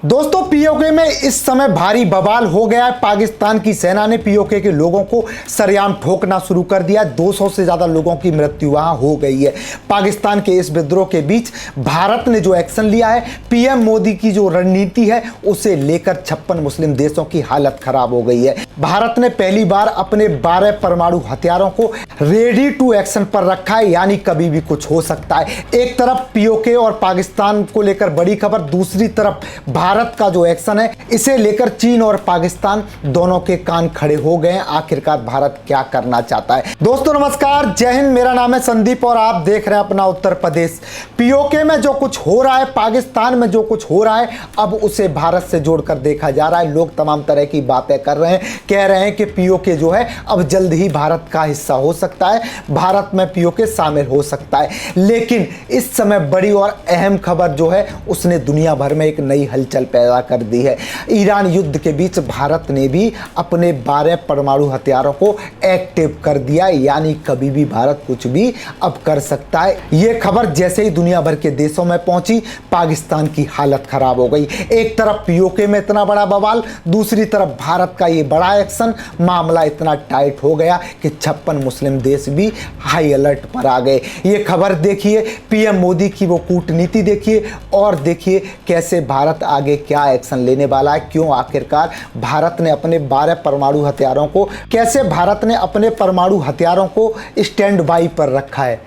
दोस्तों पीओके में इस समय भारी बवाल हो गया है। पाकिस्तान की सेना ने पीओके के लोगों को सरेआम ठोकना शुरू कर दिया। 200 से ज्यादा लोगों की मृत्यु वहां हो गई है। पाकिस्तान के इस विद्रोह के बीच भारत ने जो एक्शन लिया है, पीएम मोदी की जो रणनीति है, उसे लेकर 56 मुस्लिम देशों की हालत खराब हो गई है। भारत ने पहली बार अपने 12 परमाणु हथियारों को रेडी टू एक्शन पर रखा है, यानी कभी भी कुछ हो सकता है। एक तरफ पीओके और पाकिस्तान को लेकर बड़ी खबर, दूसरी तरफ भारत का जो एक्शन है, इसे लेकर चीन और पाकिस्तान दोनों के कान खड़े हो गए हैं। आखिरकार भारत क्या करना चाहता है। दोस्तों नमस्कार, जय हिंद। मेरा नाम है संदीप और आप देख रहे हैं अपना उत्तर प्रदेश। पीओके में जो कुछ हो रहा है, पाकिस्तान में जो कुछ हो रहा है, अब उसे भारत से जोड़कर देखा जा रहा है। लोग तमाम तरह की बातें कर रहे हैं, कह रहे हैं कि पीओके जो है अब जल्द ही भारत का हिस्सा हो सकता है, भारत में पीओके शामिल हो सकता है। लेकिन इस समय बड़ी और अहम खबर जो है, उसने दुनिया भर में एक नई हलचल पैदा कर दी है। ईरान युद्ध के बीच भारत ने भी अपने 12 परमाणु हथियारों को एक्टिव कर दिया, यानी कभी भी भारत कुछ भी अब कर सकता है। यह खबर जैसे ही दुनिया भर के देशों में पहुंची, पाकिस्तान की हालत खराब हो गई। एक तरफ पीओके में इतना बड़ा बवाल, दूसरी तरफ भारत का यह बड़ा एक्शन। मामला इतना टाइट हो गया कि 56 मुस्लिम देश भी हाई अलर्ट पर आ गए। ये खबर देखिए, पीएम मोदी की वो कूटनीति देखिए, और देखिए कैसे भारत आगे क्या एक्शन लेने वाला है। क्यों आखिरकार भारत ने अपने 12 परमाणु हथियारों को, कैसे भारत ने अपने परमाणु हथियारों को स्टैंड बाई पर रखा है।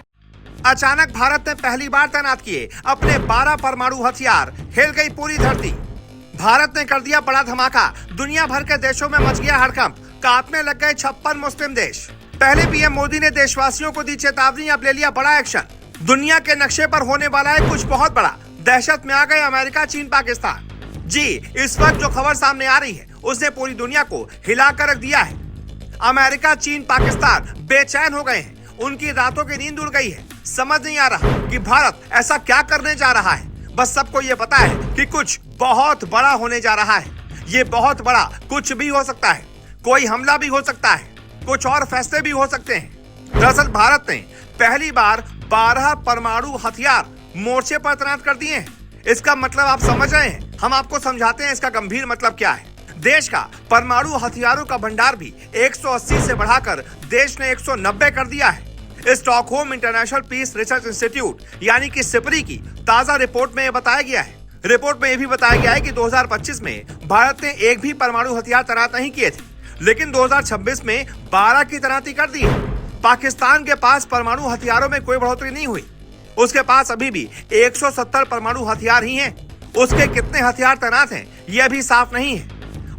अचानक भारत ने पहली बार तैनात किए अपने 12 परमाणु हथियार, हिल गई पूरी धरती। भारत ने कर दिया बड़ा धमाका, दुनिया भर के देशों में मच गया हड़कंप, कांपने लग गए 56 मुस्लिम देश। पहले पीएम मोदी ने देशवासियों को दी चेतावनी, अब ले लिया बड़ा एक्शन। दुनिया के नक्शे पर होने वाला है कुछ बहुत बड़ा। दहशत में आ गए अमेरिका, चीन, पाकिस्तान। जी, इस वक्त जो खबर सामने आ रही है, उसने पूरी दुनिया को हिलाकर रख दिया है। अमेरिका, चीन, पाकिस्तान बेचैन हो गए हैं, उनकी रातों की नींद उड़ गई है। समझ नहीं आ रहा कि भारत ऐसा क्या करने जा रहा है। बस सबको ये पता है कि कुछ बहुत बड़ा होने जा रहा है। ये बहुत बड़ा कुछ भी हो सकता है, कोई हमला भी हो सकता है, कुछ और फैसले भी हो सकते हैं। दरअसल भारत ने पहली बार 12 परमाणु हथियार मोर्चे पर तैनात कर दिए हैं। इसका मतलब आप समझ रहे हैं, हम आपको समझाते हैं इसका गंभीर मतलब क्या है। देश का परमाणु हथियारों का भंडार भी 180 से बढ़ाकर देश ने 190 कर दिया है। Stockholm International Peace Research Institute यानी कि सिपरी की ताजा रिपोर्ट में यह बताया गया है। रिपोर्ट में यह भी बताया गया है कि 2025 में भारत ने एक भी परमाणु हथियार तैनात नहीं किए थे, लेकिन 2026 में 12 की तैनाती कर दी है। पाकिस्तान के पास परमाणु हथियारों में कोई बढ़ोतरी नहीं हुई, उसके पास अभी भी 170 परमाणु हथियार ही हैं। उसके कितने हथियार तैनात हैं, यह भी साफ नहीं है।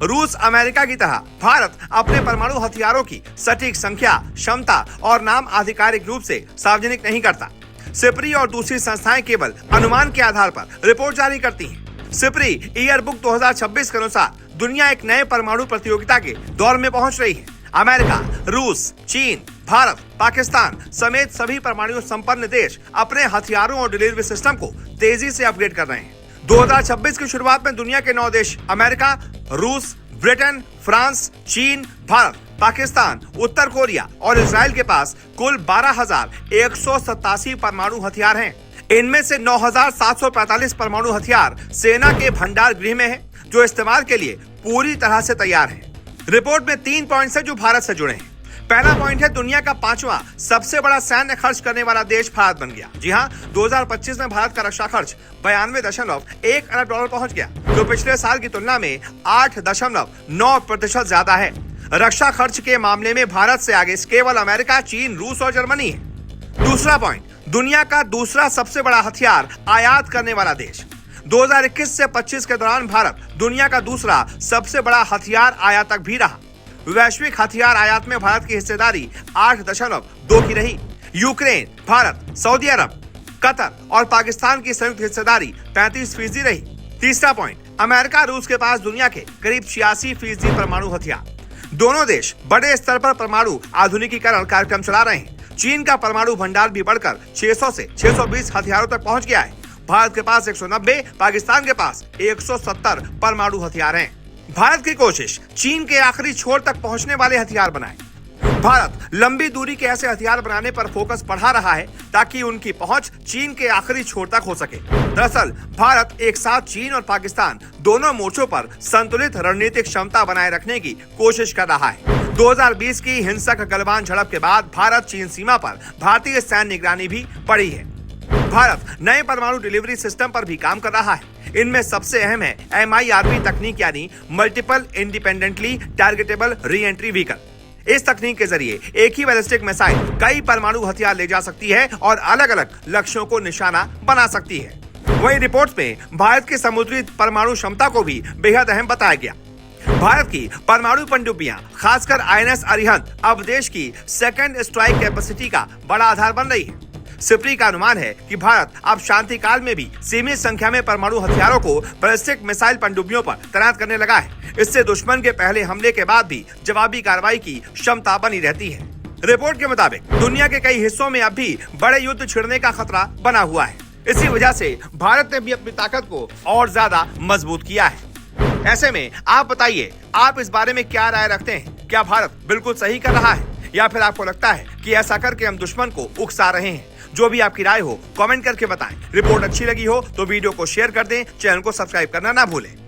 रूस, अमेरिका की तरह भारत अपने परमाणु हथियारों की सटीक संख्या, क्षमता और नाम आधिकारिक रूप से सार्वजनिक नहीं करता। सिपरी और दूसरी संस्थाएं केवल अनुमान के आधार पर रिपोर्ट जारी करती हैं। सिपरी ईयर बुक 2026 के अनुसार दुनिया एक नए परमाणु प्रतियोगिता के दौर में पहुंच रही है। अमेरिका, रूस, चीन, भारत, पाकिस्तान समेत सभी परमाणु संपन्न देश अपने हथियारों और डिलीवरी सिस्टम को तेजी से अपग्रेड कर रहे हैं। 2026 की शुरुआत में दुनिया के 9 देश अमेरिका, रूस, ब्रिटेन, फ्रांस, चीन, भारत, पाकिस्तान, उत्तर कोरिया और इजराइल के पास कुल 12,187 परमाणु हथियार हैं। इनमें से 9,745 परमाणु हथियार सेना के भंडार गृह में हैं, जो इस्तेमाल के लिए पूरी तरह से तैयार हैं। रिपोर्ट में 3 पॉइंट्स हैं जो भारत से जुड़े हैं। पहला पॉइंट है, दुनिया का 5वां सबसे बड़ा सैन्य खर्च करने वाला देश भारत बन गया। जी हाँ, 2025 में भारत का रक्षा खर्च 92.1 अरब डॉलर पहुंच गया, जो पिछले साल की तुलना में 8.9% ज्यादा है। रक्षा खर्च के मामले में भारत से आगे केवल अमेरिका, चीन, रूस और जर्मनी है। दूसरा पॉइंट, दुनिया का दूसरा सबसे बड़ा हथियार आयात करने वाला देश। 2021 से 25 के दौरान भारत दुनिया का दूसरा सबसे बड़ा हथियार आयातक भी रहा। वैश्विक हथियार आयात में भारत की हिस्सेदारी 8.2 की रही। यूक्रेन, भारत, सऊदी अरब, कतर और पाकिस्तान की संयुक्त हिस्सेदारी 35% रही। तीसरा पॉइंट, अमेरिका, रूस के पास दुनिया के करीब 86% परमाणु हथियार। दोनों देश बड़े स्तर पर परमाणु आधुनिकीकरण कार्यक्रम चला रहे हैं। चीन का परमाणु भंडार भी बढ़कर 600 से 620 हथियारों तक पहुंच गया है। भारत के पास 190, पाकिस्तान के पास 170 परमाणु हथियार हैं। भारत की कोशिश चीन के आखिरी छोर तक पहुंचने वाले हथियार बनाए। भारत लंबी दूरी के ऐसे हथियार बनाने पर फोकस बढ़ा रहा है ताकि उनकी पहुंच चीन के आखिरी छोर तक हो सके। दरअसल भारत एक साथ चीन और पाकिस्तान दोनों मोर्चों पर संतुलित रणनीतिक क्षमता बनाए रखने की कोशिश कर रहा है। 2020 की हिंसक गलवान झड़प के बाद भारत चीन सीमा पर भारतीय सैन्य निगरानी भी बढ़ी है। भारत नए परमाणु डिलीवरी सिस्टम पर भी काम कर रहा है। इनमें सबसे अहम है MIRV तकनीक यानी multiple independently targetable re entry vehicle. इस तकनीक के जरिए एक ही बैलिस्टिक मिसाइल कई परमाणु हथियार ले जा सकती है और अलग अलग लक्ष्यों को निशाना बना सकती है। वहीं रिपोर्ट्स में भारत की समुद्री परमाणु क्षमता को भी बेहद अहम बताया गया। भारत की परमाणु पनडुब्बियां खासकर INS अरिहंत अब देश की सेकंड स्ट्राइक कैपेसिटी का बड़ा आधार बन रही है। सिप्री का अनुमान है कि भारत अब शांति काल में भी सीमित संख्या में परमाणु हथियारों को बैलिस्टिक मिसाइल पनडुब्बियों पर तैनात करने लगा है। इससे दुश्मन के पहले हमले के बाद भी जवाबी कार्रवाई की क्षमता बनी रहती है। रिपोर्ट के मुताबिक दुनिया के कई हिस्सों में अब भी बड़े युद्ध छिड़ने का खतरा बना हुआ है। इसी वजह से भारत ने भी अपनी ताकत को और ज्यादा मजबूत किया है। ऐसे में आप बताइए, आप इस बारे में क्या राय रखते हैं? क्या भारत बिल्कुल सही कर रहा है या फिर आपको लगता है कि ऐसा करके हम दुश्मन को उकसा रहे हैं? जो भी आपकी राय हो कमेंट करके बताएं। रिपोर्ट अच्छी लगी हो तो वीडियो को शेयर कर दें, चैनल को सब्सक्राइब करना ना भूलें।